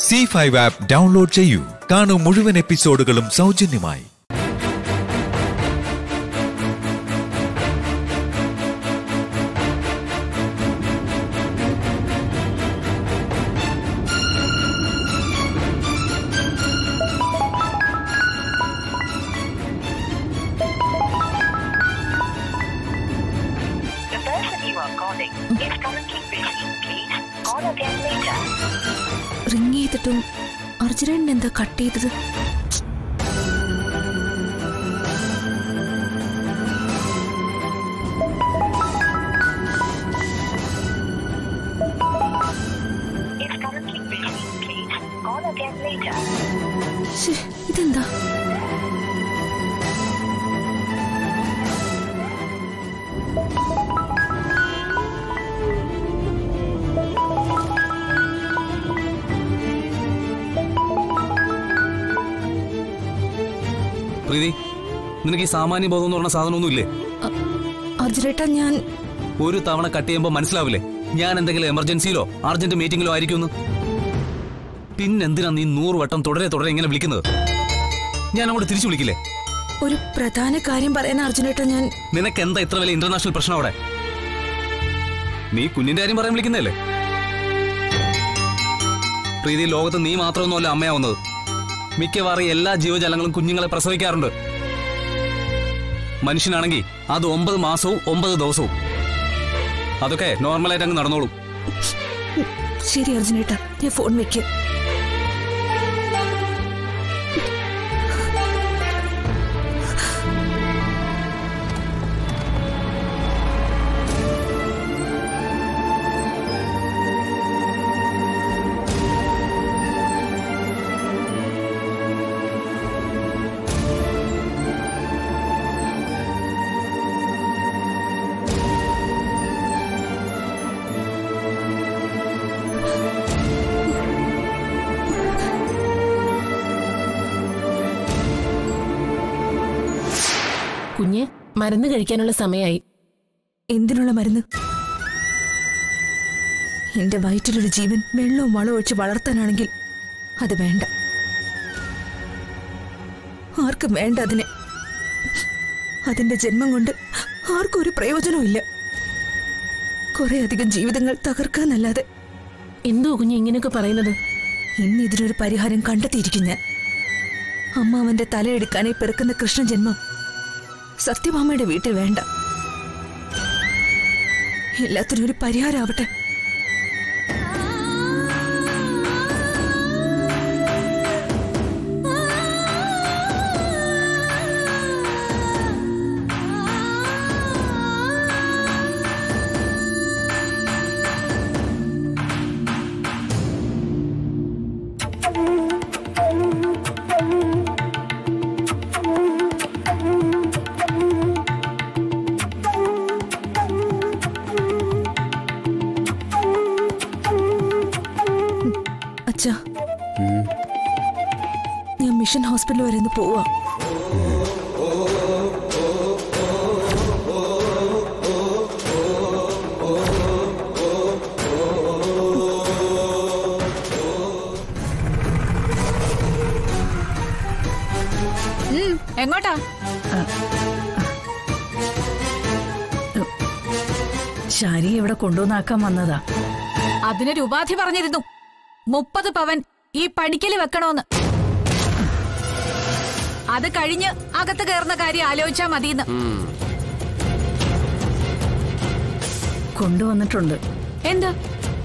C5 app download ചെയ്യൂ. കാണൂ മുഴുവൻ എപ്പിസോഡുകളും സൗജന്യമായി. റിങ് ചെയ്തിട്ടും അർജുനൻ എന്താ കട്ട് ചെയ്തത്? ഇതെന്താ? പ്രീതി, നിനക്ക് ഈ സാമാന്യ ബോധം എന്ന് പറഞ്ഞ സാധനമൊന്നും ഇല്ലേ? അർജുനേട്ടാ, ഞാൻ ഒരു തവണ കട്ട് ചെയ്യുമ്പോ മനസ്സിലാവില്ലേ ഞാൻ എന്തെങ്കിലും എമർജൻസിയിലോ അർജന്റ് മീറ്റിംഗിലോ ആയിരിക്കും? പിന്നെന്തിനാ നീ 100 വട്ടം തുടരെ ഇങ്ങനെ വിളിക്കുന്നത്? ഞാൻ അങ്ങോട്ട് തിരിച്ചു വിളിക്കില്ലേ? ഒരു പ്രധാന കാര്യം പറയാൻ അർജുനേട്ടാ. ഞാൻ നിനക്ക് എന്താ ഇത്ര വലിയ ഇന്റർനാഷണൽ പ്രശ്നം അവിടെ? നീ കുഞ്ഞിന്റെ കാര്യം പറയാൻ വിളിക്കുന്നതല്ലേ? പ്രീതി, ലോകത്ത് നീ മാത്രമൊന്നുമല്ല അമ്മയാവുന്നത്. മിക്കവാറും എല്ലാ ജീവജാലങ്ങളും കുഞ്ഞുങ്ങളെ പ്രസവിക്കാറുണ്ട്. മനുഷ്യനാണെങ്കിൽ അത് 9 മാസവും 9 ദിവസവും. അതൊക്കെ നോർമലായിട്ട് അങ്ങ് നടന്നോളും. ശരി അർജുനേട്ടാ, ഞാൻ ഫോൺ വെക്കാം. കുഞ്ഞ്, മരുന്ന് കഴിക്കാനുള്ള സമയമായി. എന്തിനുള്ള മരുന്ന്? എന്റെ വയറ്റിലൊരു ജീവൻ വെള്ളവും വളവും ഒഴിച്ച് വളർത്താനാണെങ്കിൽ അത് വേണ്ട. ആർക്കും വേണ്ട അതിനെ. അതിന്റെ ജന്മം കൊണ്ട് ആർക്കും ഒരു പ്രയോജനവും ഇല്ല. കുറെ അധികം ജീവിതങ്ങൾ തകർക്കാന്നല്ലാതെ. എന്തോ കുഞ്ഞ് ഇങ്ങനെയൊക്കെ പറയുന്നത്? ഇന്ന് ഇതിനൊരു പരിഹാരം കണ്ടെത്തിയിരിക്കും ഞാൻ. അമ്മാവന്റെ തലയെടുക്കാനായി പിറക്കുന്ന കൃഷ്ണജന്മം സത്യഭാമയുടെ വീട്ടിൽ വേണ്ട. എല്ലാത്തിനും ഒരു പരിഹാരമാവട്ടെ. അച്ഛാ, ഞാൻ മിഷൻ ഹോസ്പിറ്റൽ വരെ ഒന്ന് പോവാ. എങ്ങോട്ടാ? ശാരി ഇവിടെ കൊണ്ടുവന്നാക്കാൻ വന്നതാ. അതിനൊരു ഉപാധി പറഞ്ഞിരുന്നു. 30 പവൻ ഈ പടിക്കല് വെക്കണോന്ന്. അത് കഴിഞ്ഞ് അകത്ത് കയറുന്ന കാര്യം ആലോചിച്ചാ മതിയെന്ന്. കൊണ്ടുവന്നിട്ടുണ്ട്. എന്താ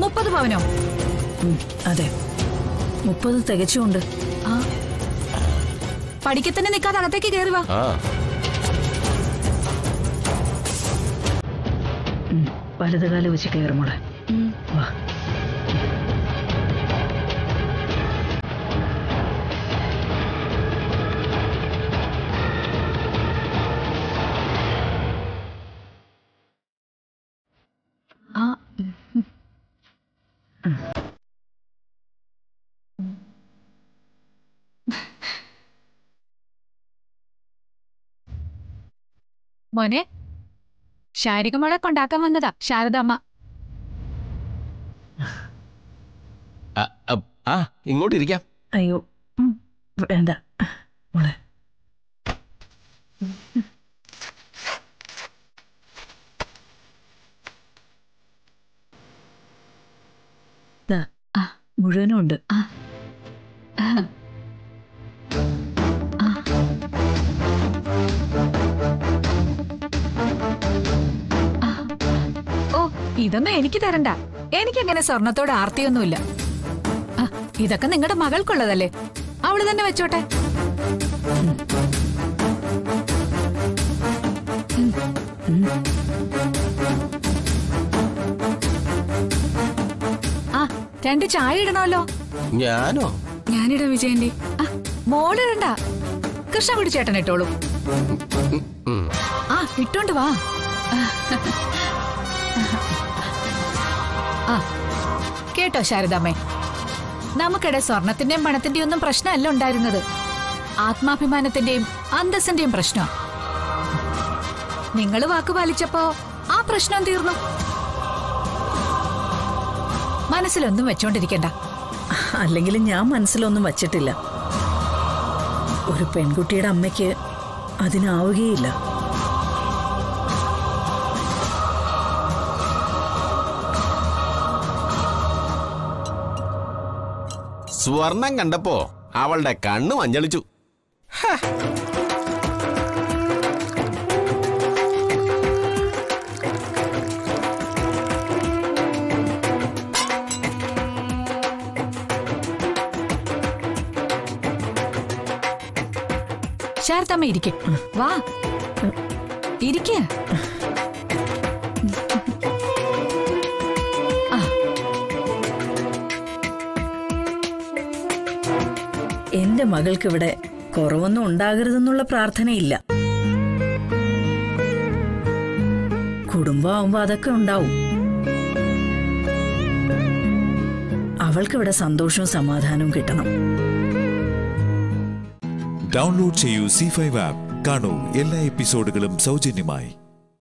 30 പവനോ? അതെ, 30 തികച്ചുണ്ട്. പഠിക്കത്തന്നെ നിൽക്കാതെ അകത്തേക്ക് കയറി വാ. വലതുകാലം വെച്ച് കയറുമോളെ. വാ. മോനെ, ശാരികമോളെ കൊണ്ടാക്കാൻ വന്നതാ ശാരദ അമ്മ. ആ ഇങ്ങോട്ടിരിക്കാം. അയ്യോ വേണ്ട മോളെ. മുഴുവനും ഉണ്ട്. ഓ, ഇതൊന്നും എനിക്ക് തരണ്ട. എനിക്കങ്ങനെ സ്വർണത്തോട് ആർത്തിയൊന്നുമില്ല. ഇതൊക്കെ നിങ്ങളുടെ മകൾക്കുള്ളതല്ലേ, അവള് തന്നെ വെച്ചോട്ടെ. ആ 2 ചായ ഇടണമല്ലോ. ഞാനോ? ഞാനിടാം വിജയന്റെ. മോളിടണ്ട, കൃഷ്ണ പിടിച്ചേട്ടൻ ഇട്ടോളൂ. ആ ഇട്ടോണ്ട് വാ. ആ കേട്ടോ ശാരദാമ്മേ, നമുക്കിടെ സ്വർണത്തിന്റെയും പണത്തിന്റെയും ഒന്നും പ്രശ്നമല്ല ഉണ്ടായിരുന്നത്. ആത്മാഭിമാനത്തിന്റെയും അന്തസ്സിന്റെയും പ്രശ്നം. നിങ്ങൾ വാക്ക് പാലിച്ചപ്പോ ആ പ്രശ്നം തീർന്നു. മനസ്സിലൊന്നും വെച്ചോണ്ടിരിക്കണ്ട. അല്ലെങ്കിലും ഞാൻ മനസ്സിലൊന്നും വച്ചിട്ടില്ല. ഒരു പെൺകുട്ടിയുടെ അമ്മയ്ക്ക് അതിനാവുകയില്ല. സ്വർണം കണ്ടപ്പോ അവളുടെ കണ്ണ് മഞ്ഞളിച്ചു. ശാരദാമ്മ ഇരിക്കെ. വാ ഇരിക്ക. എന്റെ മകൾക്കിവിടെ കുറവൊന്നും ഉണ്ടാകരുതെന്നുള്ള പ്രാർത്ഥനയില്ല. കുടുംബമാവുമ്പോ അതൊക്കെ ഉണ്ടാവും. അവൾക്കിവിടെ സന്തോഷവും സമാധാനവും കിട്ടണം. ഡൗൺലോഡ് ചെയ്യൂ C5 ആപ്പ്. കാണൂ എല്ലാ എപ്പിസോഡുകളും സൗജന്യമായി.